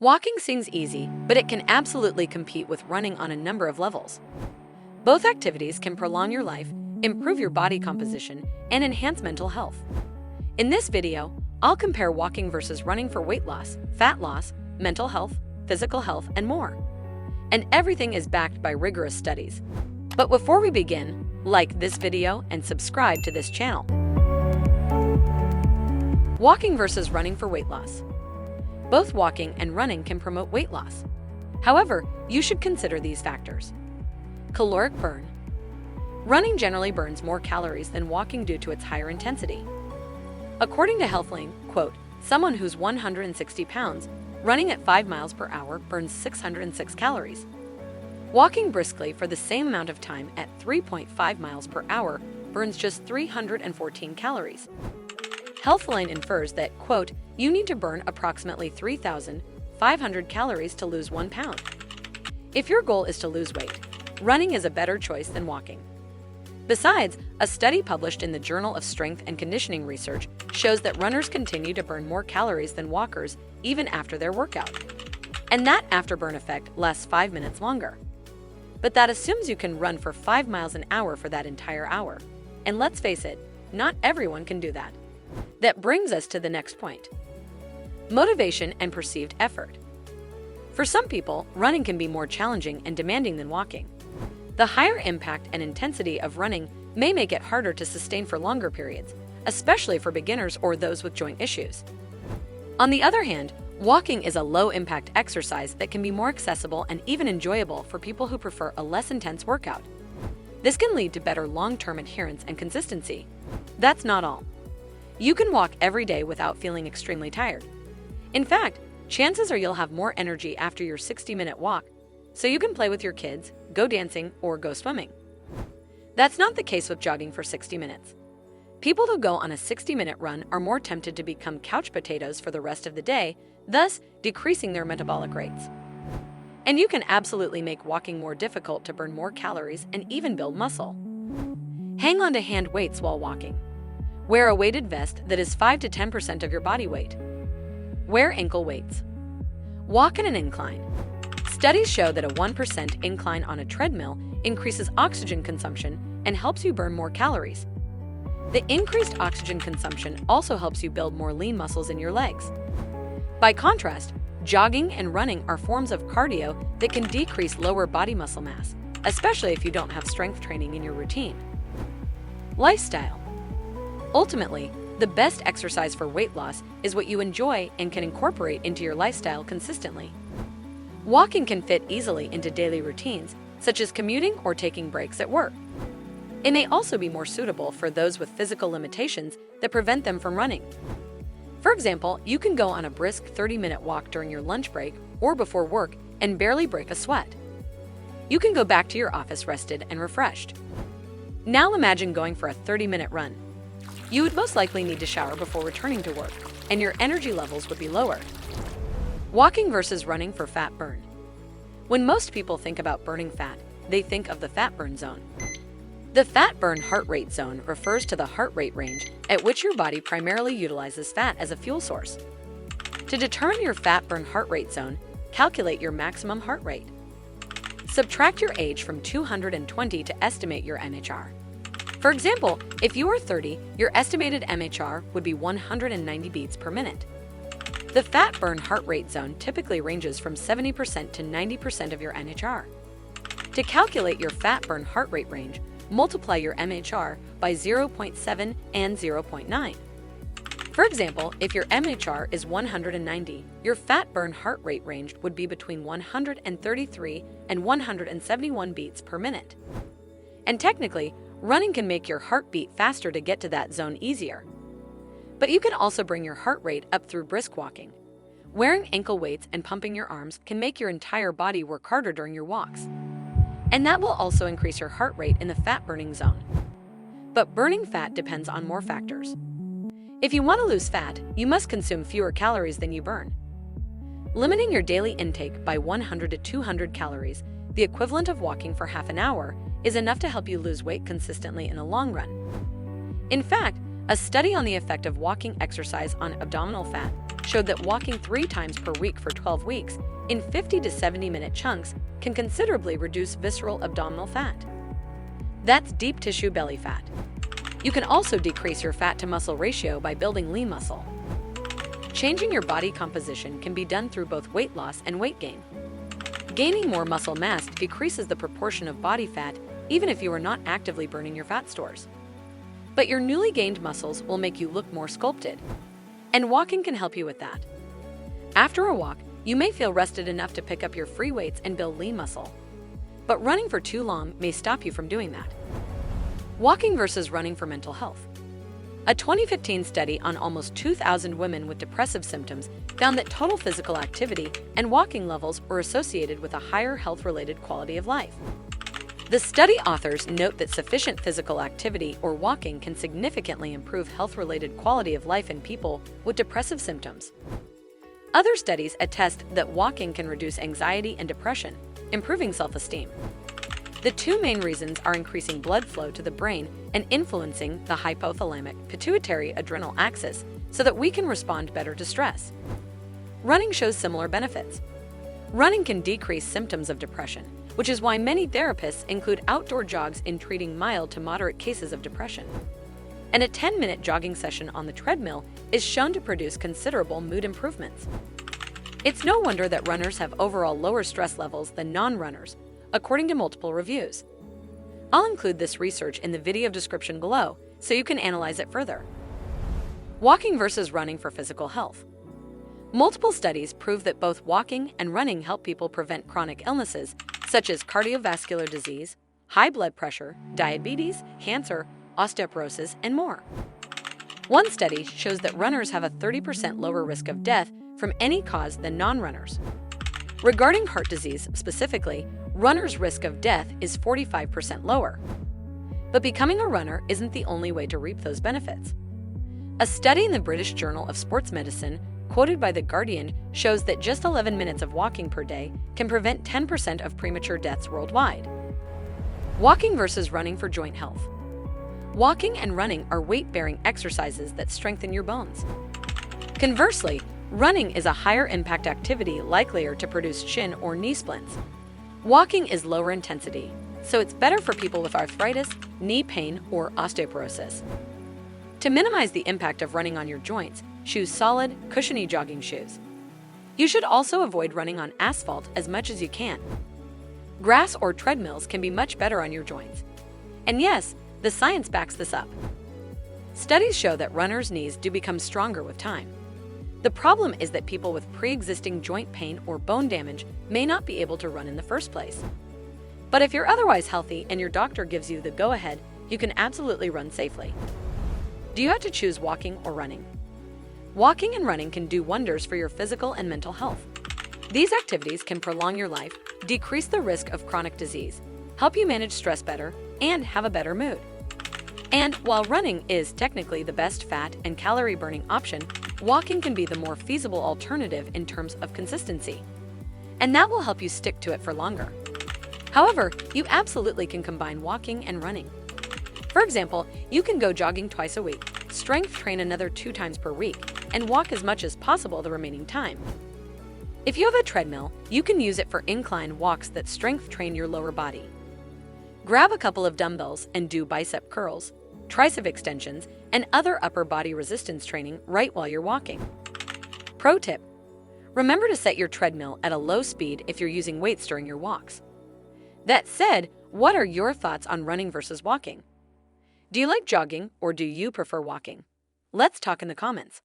Walking seems easy, but it can absolutely compete with running on a number of levels. Both activities can prolong your life, improve your body composition, and enhance mental health. In this video, I'll compare walking versus running for weight loss, fat loss, mental health, physical health, and more. And everything is backed by rigorous studies. But before we begin, like this video and subscribe to this channel. Walking versus running for weight loss. Both walking and running can promote weight loss. However, you should consider these factors. Caloric burn. Running generally burns more calories than walking due to its higher intensity. According to HealthLink, quote, someone who's 160 pounds, running at 5 miles per hour burns 606 calories. Walking briskly for the same amount of time at 3.5 miles per hour burns just 314 calories. HealthLine infers that, quote, you need to burn approximately 3,500 calories to lose 1 pound. If your goal is to lose weight, running is a better choice than walking. Besides, a study published in the Journal of Strength and Conditioning Research shows that runners continue to burn more calories than walkers even after their workout. And that afterburn effect lasts 5 minutes longer. But that assumes you can run for 5 miles an hour for that entire hour. And let's face it, not everyone can do that. That brings us to the next point. Motivation and perceived effort. For some people, running can be more challenging and demanding than walking. The higher impact and intensity of running may make it harder to sustain for longer periods, especially for beginners or those with joint issues. On the other hand, walking is a low-impact exercise that can be more accessible and even enjoyable for people who prefer a less intense workout. This can lead to better long-term adherence and consistency. That's not all. You can walk every day without feeling extremely tired. In fact, chances are you'll have more energy after your 60-minute walk, so you can play with your kids, go dancing, or go swimming. That's not the case with jogging for 60 minutes. People who go on a 60-minute run are more tempted to become couch potatoes for the rest of the day, thus decreasing their metabolic rates. And you can absolutely make walking more difficult to burn more calories and even build muscle. Hang on to hand weights while walking. Wear a weighted vest that is 5 to 10% of your body weight. Wear ankle weights. Walk in an incline. Studies show that a 1% incline on a treadmill increases oxygen consumption and helps you burn more calories. The increased oxygen consumption also helps you build more lean muscles in your legs. By contrast, jogging and running are forms of cardio that can decrease lower body muscle mass, especially if you don't have strength training in your routine. Lifestyle. Ultimately, the best exercise for weight loss is what you enjoy and can incorporate into your lifestyle consistently. Walking can fit easily into daily routines, such as commuting or taking breaks at work. It may also be more suitable for those with physical limitations that prevent them from running. For example, you can go on a brisk 30-minute walk during your lunch break or before work and barely break a sweat. You can go back to your office rested and refreshed. Now imagine going for a 30-minute run. You would most likely need to shower before returning to work, and your energy levels would be lower. Walking versus running for fat burn. When most people think about burning fat, they think of the fat burn zone. The fat burn heart rate zone refers to the heart rate range at which your body primarily utilizes fat as a fuel source. To determine your fat burn heart rate zone, calculate your maximum heart rate. Subtract your age from 220 to estimate your MHR. For example, if you are 30, your estimated MHR would be 190 beats per minute. The fat burn heart rate zone typically ranges from 70% to 90% of your MHR. To calculate your fat burn heart rate range, multiply your MHR by 0.7 and 0.9. For example, if your MHR is 190, your fat burn heart rate range would be between 133 and 171 beats per minute. And technically, running can make your heart beat faster to get to that zone easier. But you can also bring your heart rate up through brisk walking. Wearing ankle weights and pumping your arms can make your entire body work harder during your walks. And that will also increase your heart rate in the fat burning zone. But burning fat depends on more factors. If you want to lose fat, you must consume fewer calories than you burn. Limiting your daily intake by 100 to 200 calories, the equivalent of walking for half an hour, is enough to help you lose weight consistently in the long run. In fact, a study on the effect of walking exercise on abdominal fat showed that walking 3 times per week for 12 weeks in 50 to 70-minute chunks can considerably reduce visceral abdominal fat. That's deep tissue belly fat. You can also decrease your fat-to-muscle ratio by building lean muscle. Changing your body composition can be done through both weight loss and weight gain. Gaining more muscle mass decreases the proportion of body fat even if you are not actively burning your fat stores. But your newly gained muscles will make you look more sculpted, and walking can help you with that. After a walk, you may feel rested enough to pick up your free weights and build lean muscle. But running for too long may stop you from doing that. Walking versus running for mental health. A 2015 study on almost 2,000 women with depressive symptoms found that total physical activity and walking levels were associated with a higher health-related quality of life. The study authors note that sufficient physical activity or walking can significantly improve health-related quality of life in people with depressive symptoms. Other studies attest that walking can reduce anxiety and depression, improving self-esteem. The two main reasons are increasing blood flow to the brain and influencing the hypothalamic pituitary adrenal axis so that we can respond better to stress. Running shows similar benefits. Running can decrease symptoms of depression, which is why many therapists include outdoor jogs in treating mild to moderate cases of depression. And a 10-minute jogging session on the treadmill is shown to produce considerable mood improvements. It's no wonder that runners have overall lower stress levels than non-runners, according to multiple reviews. I'll include this research in the video description below so you can analyze it further. Walking versus running for physical health. Multiple studies prove that both walking and running help people prevent chronic illnesses such as cardiovascular disease, high blood pressure, diabetes, cancer, osteoporosis, and more. One study shows that runners have a 30% lower risk of death from any cause than non-runners. Regarding heart disease specifically, runners' risk of death is 45% lower. But becoming a runner isn't the only way to reap those benefits. A study in the British Journal of Sports Medicine, quoted by The Guardian, shows that just 11 minutes of walking per day can prevent 10% of premature deaths worldwide. Walking versus running for joint health. Walking and running are weight-bearing exercises that strengthen your bones. Conversely, running is a higher impact activity likelier to produce shin or knee splints. Walking is lower intensity, so it's better for people with arthritis, knee pain, or osteoporosis. To minimize the impact of running on your joints, choose solid, cushiony jogging shoes. You should also avoid running on asphalt as much as you can. Grass or treadmills can be much better on your joints. And yes, the science backs this up. Studies show that runners' knees do become stronger with time. The problem is that people with pre-existing joint pain or bone damage may not be able to run in the first place. But if you're otherwise healthy and your doctor gives you the go-ahead, you can absolutely run safely. Do you have to choose walking or running? Walking and running can do wonders for your physical and mental health. These activities can prolong your life, decrease the risk of chronic disease, help you manage stress better, and have a better mood. And while running is technically the best fat and calorie-burning option, walking can be the more feasible alternative in terms of consistency. And that will help you stick to it for longer. However, you absolutely can combine walking and running. For example, you can go jogging twice a week, strength train another 2 times per week, and walk as much as possible the remaining time. If you have a treadmill, you can use it for incline walks that strength train your lower body. Grab a couple of dumbbells and do bicep curls, tricep extensions, and other upper body resistance training right while you're walking. Pro tip: remember to set your treadmill at a low speed if you're using weights during your walks. That said, what are your thoughts on running versus walking? Do you like jogging or do you prefer walking? Let's talk in the comments.